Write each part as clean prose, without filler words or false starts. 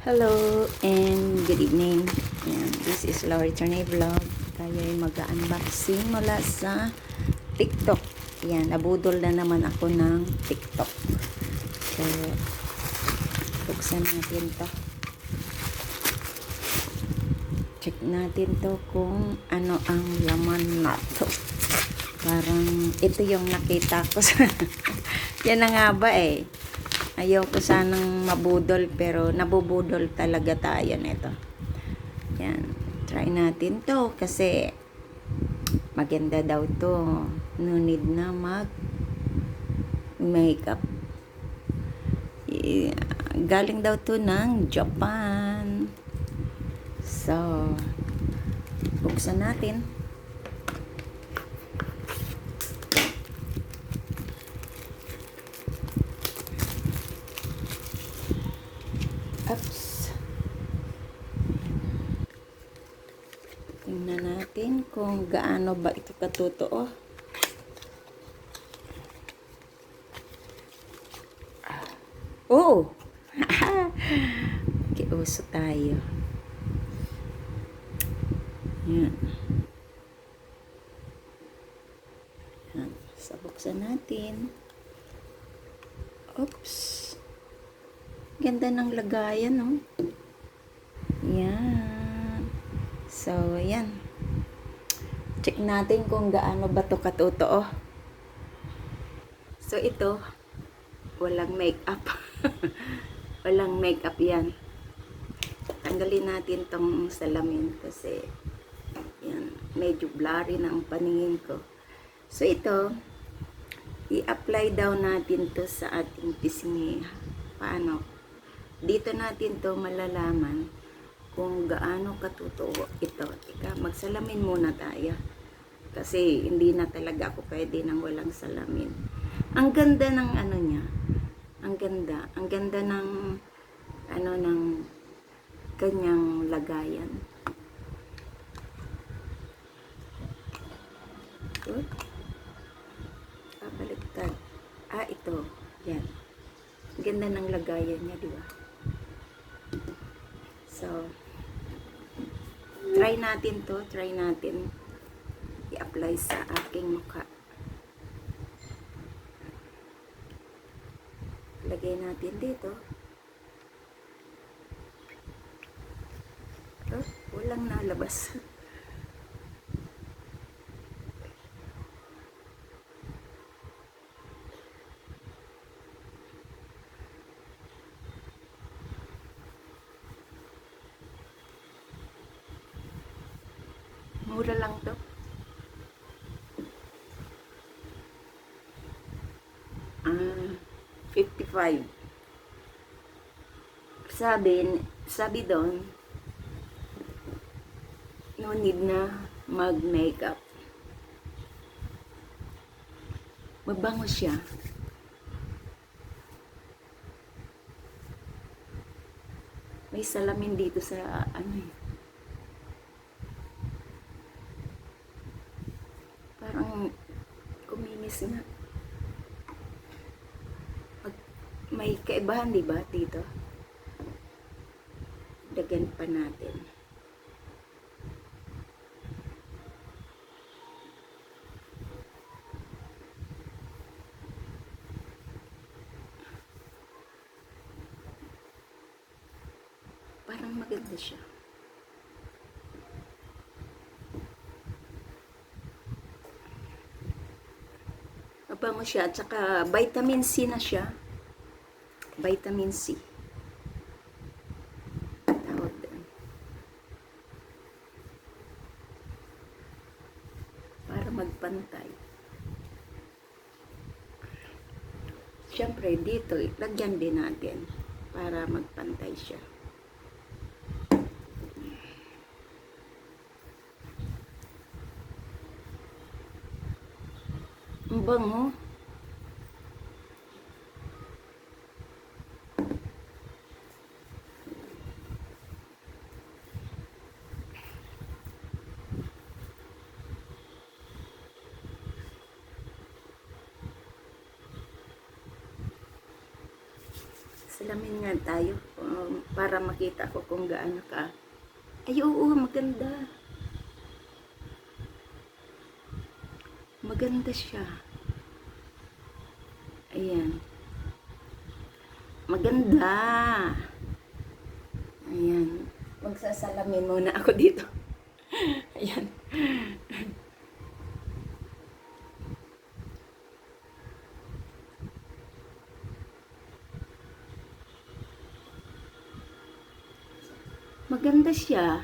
Hello and good evening. And this is Laurie Ternay Vlog. Tayo ay mag-unboxing mula sa TikTok. Yan, nabudol na naman ako ng TikTok. So, buksan natin to. Check natin to kung ano ang laman na to. Parang ito yung nakita ko sa yan na nga ba eh. Ayaw ko sanang mabudol pero nabubudol talaga tayo nito. Yan. Try natin to kasi maganda daw to. No need na makeup. Galing daw to ng Japan. So, buksan natin. Oops. Tingnan natin kung gaano ba ito katotoo. Oh! Kiuso tayo. Yan. Yan. So, buksan natin. Oops. Ganda ng lagayan, no? Yan. So, yan. Check natin kung gaano ba ito katotoo. So, ito, walang makeup. Walang makeup yan. Tanggalin natin tong salamin kasi yan, medyo blurry na ang paningin ko. So, ito, i-apply daw natin to sa ating pisngi. Paano? Dito natin to malalaman kung gaano katotoo ito. Ika, magsalamin muna tayo. Kasi hindi na talaga ako pwede nang walang salamin. Ang ganda ng ano niya. Ang ganda. Ang ganda ng ano ng kanyang lagayan. Good. Baliktad. Ito. Yan. Ang ganda ng lagayan niya, di ba? So, try natin to. Try natin i-apply sa aking mukha. Lagay natin dito. Walang nalabas. Mura lang to. Ah, 55. Sabi doon, no need na mag-makeup. Mabango siya. May salamin dito sa ano eh. Parang kuminis nga. May kaibahan, di ba, dito? Dagan pa natin. Parang maganda siya. Mabango siya. At saka vitamin C na siya. Vitamin C. Tawag doon. Para magpantay. Siyempre, dito, lagyan din natin para magpantay siya. Ang bango. Salamin nga tayo. para makita ko kung gaano ka. Ay, oo, maganda. Maganda siya. Ayan. Maganda. Ayan. Magsasalamin muna ako dito. Ayan. Maganda siya.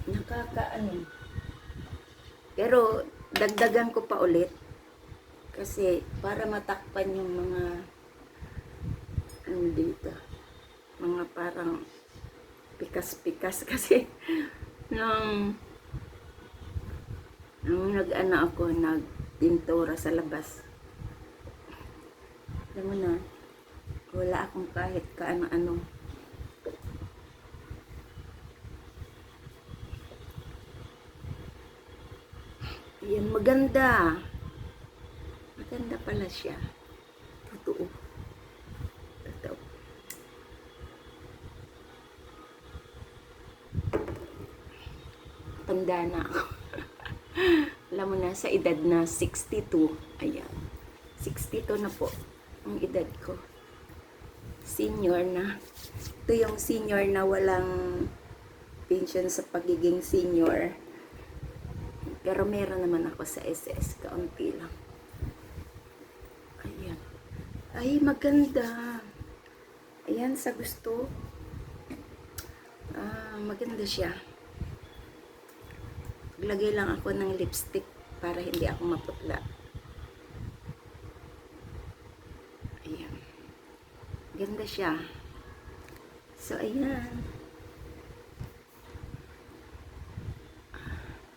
Nakakaano. Pero dagdagan ko pa ulit kasi para matakpan yung mga dito. Mga parang pikas-pikas kasi nung nag-ano ako, nagpintura sa labas. Alam mo na, wala akong kahit kaano-ano. Ayan, maganda. Maganda pala siya. Totoo. Totoo. Tanda na ako. Alam mo na, sa edad na 62. Ayan. 62 na po ang edad ko. Senior na. Ito yung senior na walang pension sa pagiging senior. Pero meron naman ako sa SS. Kaunti lang. Ayan. Ay, maganda. Ayan, sa gusto. Maganda siya. Lagay lang ako ng lipstick para hindi ako maputla. Ayan. Ganda siya. So, ayan.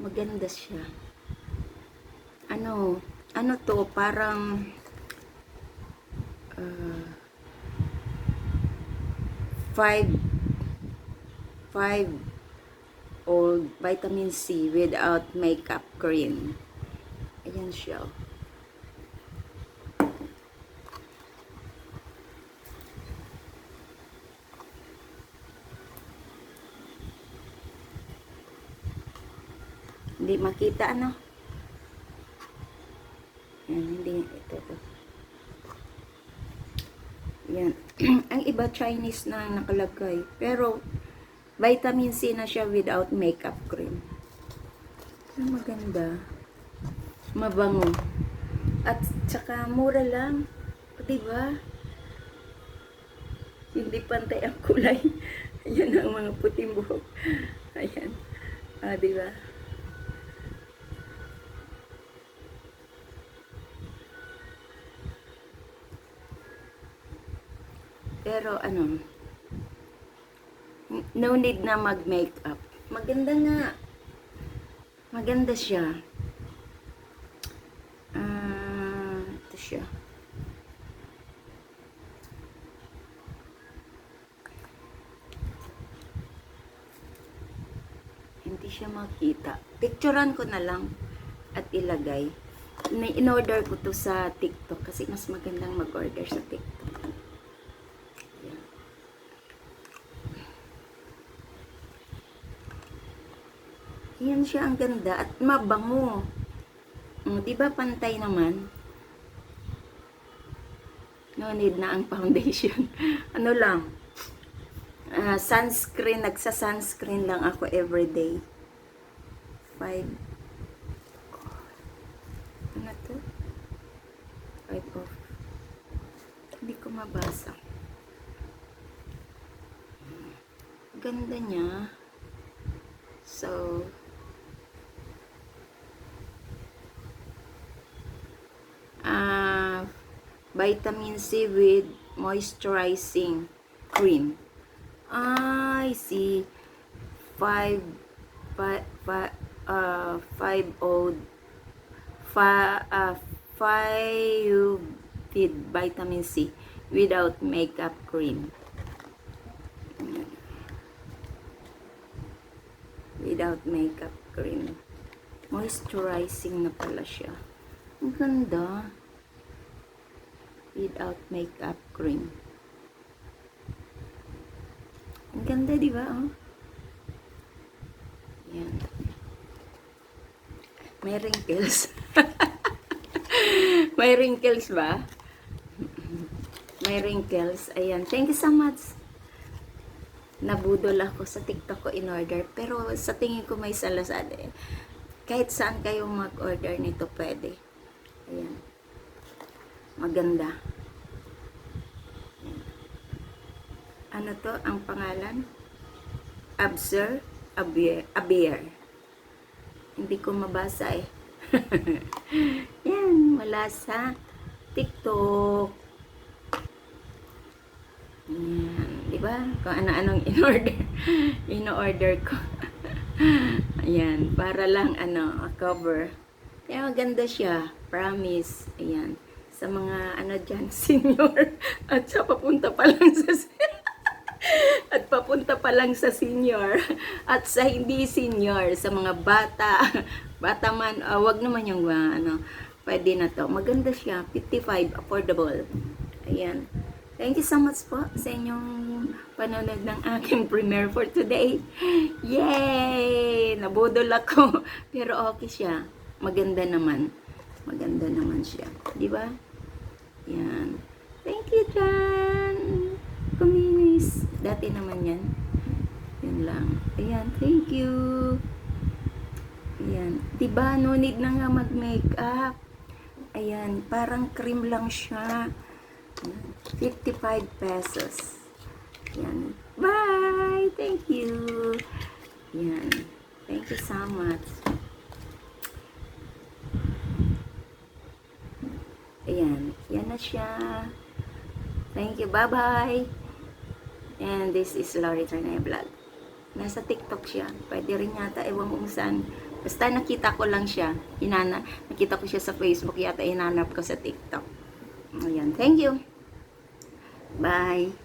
Maganda siya. Ano to, parang 5-old vitamin C without makeup cream. Ayan siya. Hindi makita, ano? Yan, hindi. Ito. Yan. Ang iba Chinese na nakalagay. Pero, vitamin C na siya without makeup cream. Ang maganda. Mabango. At saka mura lang. O, diba? Hindi pantay ang kulay. Ayan ang mga puting buhok. Ayan. Diba? Pero no need na mag-makeup. Maganda nga. Maganda siya. Ito siya. Hindi siya makita. Picturean ko na lang at ilagay. In-order ko to sa TikTok kasi mas magandang mag-order sa TikTok. Yan siya, ang ganda at mabango. Di ba pantay naman? No need na ang foundation. Ano lang? Sunscreen, nagsa-sunscreen lang ako everyday. 5. Ano to? 5 off. Hindi ko mabasa. Ganda niya. So, vitamin C with moisturizing cream. I see. 5-old 5 with vitamin C without makeup cream. Without makeup cream. Moisturizing na pala siya. Ang ganda. Without makeup cream. Ang ganda, di ba? Oh? Yan. May wrinkles. May wrinkles ba? May wrinkles. Ayan. Thank you so much. Nabudol ako sa TikTok ko in order. Pero sa tingin ko may sa Lazada. Kahit saan kayo mag-order nito, pwede. Ayan. Maganda. Ayan. Ano to? Ang pangalan? Absor? Abier. Hindi ko mabasa eh. Yan. Wala sa TikTok. Yan. Diba? Kung ano-anong in-order ko. Ayan. Para lang cover. Kaya maganda siya. Promise. Ayan. Sa mga dyan, senior. At sa papunta pa lang sa at papunta pa lang sa senior. At sa hindi senior. Sa mga bata. Bata man. Wag naman yung pwede na to. Maganda siya. 55. Affordable. Ayan. Thank you so much po sa inyong panonood ng aking premiere for today. Yay! Nabudol ako. Pero okay siya. Maganda naman. Maganda naman siya. Di ba? Yan. Thank you, Jan. Kuminis. Dati naman yan. Yan lang. Ayan. Thank you. Ayan. Di ba? No need na nga mag-makeup. Ayan. Parang cream lang siya. 55 pesos. Yan. Bye! Thank you. Yan. Thank you so much. Ayan. Yan na siya. Thank you. Bye-bye. And this is Lori Trinay Vlog. Nasa TikTok siya. Pwede rin yata. Ewan kung saan. Basta nakita ko lang siya. Nakita ko siya sa Facebook. Yata inanap ko sa TikTok. Ayan. Thank you. Bye.